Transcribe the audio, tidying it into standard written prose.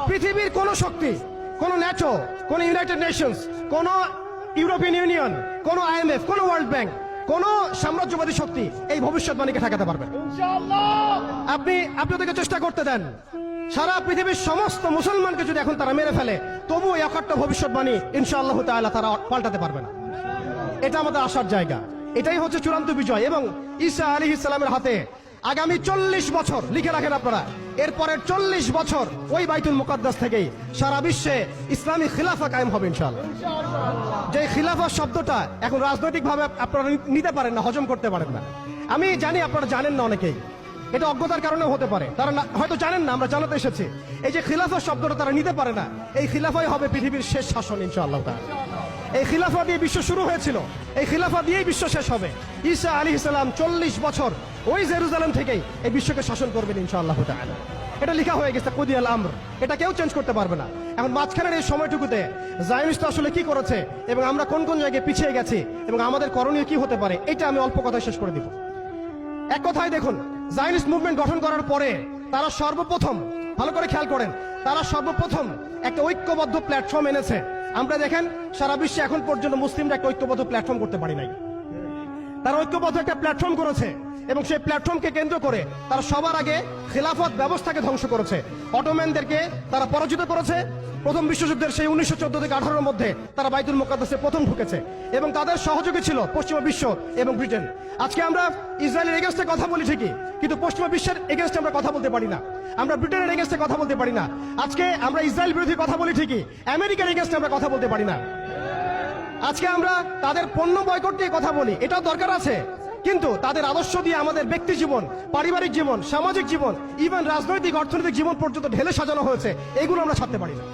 পৃথিবীর কোন শক্তি, কোন ন্যাটো, কোন ইউনাইটেড নেশনস, কোন ইউরোপিয়ান ইউনিয়ন, কোন IMF, কোন ওয়ার্ল্ড ব্যাংক, কোন সাম্রাজ্যবাদী শক্তি এই ভবিষ্যৎবাণীকে ঠেকাতে পারবে না। আপনি ওদেরকে চেষ্টা করতে দেন, সারা পৃথিবীর সমস্ত মুসলমানকে যদি এখন তারা মেরে ফেলে, তবু এই অকাট্য ভবিষ্যৎবাণী ইনশাআল্লাহ তাআলা তারা পাল্টাতে পারবে না। এটা আমাদের আশার জায়গা, এটাই হচ্ছে চূড়ান্ত বিজয়। এবং ঈসা আলাইহিস সালামের হাতে আগামী 40 বছর, লিখে রাখেন আপনারা, এরপরের 40 বছর ওই বাইতুল মুকাদ্দাস থেকেই সারা বিশ্বে ইসলামী খিলাফা কায়েম হবে ইনশাআল্লাহ। যে খিলাফা শব্দটা এখন রাজনৈতিকভাবে আপনারা নিতে পারেন না, হজম করতে পারেন না। আমি জানি আপনারা জানেন না, অনেকেই এটা অজ্ঞতার কারণেও হতে পারে, তারা হয়তো জানেন না, আমরা জানাতে এসেছি। এই যে খিলাফা শব্দটা তারা নিতে পারে না, এই খিলাফাই হবে পৃথিবীর শেষ শাসন ইনশাআল্লাহ তাআলা। এই খিলাফা দিয়ে বিশ্ব শুরু হয়েছিল, এই খিলাফা দিয়েই বিশ্ব শেষ হবে। ঈসা আলাইহিস সালাম 40 বছর ওই জেরুজালেম থেকেই এই বিশ্বকে শাসন করবেন ইনশাআল্লাহ তাআলা। এটা লেখা হয়ে গেছে, কুদিয়াল আমর, এটা কেউ চেঞ্জ করতে পারবে না। এখন মাঝখানের এই সময়টুকুতে জায়নিস্ট আসলে কি করেছে এবং আমরা কোন কোন জায়গায় পিছিয়ে গেছি এবং আমাদের করণীয় কি হতে পারে, এটা আমি অল্প কথায় শেষ করে দিব। এক কথায় দেখুন, জায়নিস্ট মুভমেন্ট গঠন করার পরে তারা সর্বপ্রথম, ভালো করে খেয়াল করেন, তারা সর্বপ্রথম একটা ঐক্যবদ্ধ প্ল্যাটফর্ম এনেছে। আমরা দেখেন সারা বিশ্বে এখন পর্যন্ত মুসলিমরা একটা ঐক্যবদ্ধ প্ল্যাটফর্ম করতে পারি নাই। তারা ঐক্যবদ্ধ একটা প্ল্যাটফর্ম করেছে এবং সেই প্ল্যাটফর্মকে কেন্দ্র করে তারা সবার আগে খেলাফত ব্যবস্থাকে ধ্বংস করেছে। অটোম্যানদেরকে তারা পরাজিত করেছে। প্রথম বিশ্বযুদ্ধের সেই 1914 থেকে 18-এর মধ্যে তারা বাইতুল মুকাদ্দাসে প্রথম ঢুকেছে এবং তাদের সহযোগী ছিল পশ্চিমা বিশ্ব এবং ব্রিটেন। আজকে আমরা ইসরায়েলের এগেইনস্টে কথা বলি ঠিকই, কিন্তু পশ্চিমা বিশ্বের এগেইনস্টে আমরা কথা বলতে পারি না। আমরা ব্রিটেনের এগেইনস্টে কথা বলতে পারি না। আজকে আমরা ইসরায়েল বিরোধী কথা বলি ঠিকই, আমেরিকার এগেইনস্টে আমরা কথা বলতে পারি না। আজকে আমরা তাদের পণ্য বয়কট নিয়ে কথা বলি, এটাও দরকার আছে, কিন্তু তাদের আদর্শ দিয়ে আমাদের ব্যক্তি জীবন, পারিবারিক জীবন, সামাজিক জীবন, ইভেন রাজনৈতিক অর্থনৈতিক জীবন পর্যন্ত ঢেলে সাজানো হয়েছে, এগুলো আমরা ছাড়তে পারি না।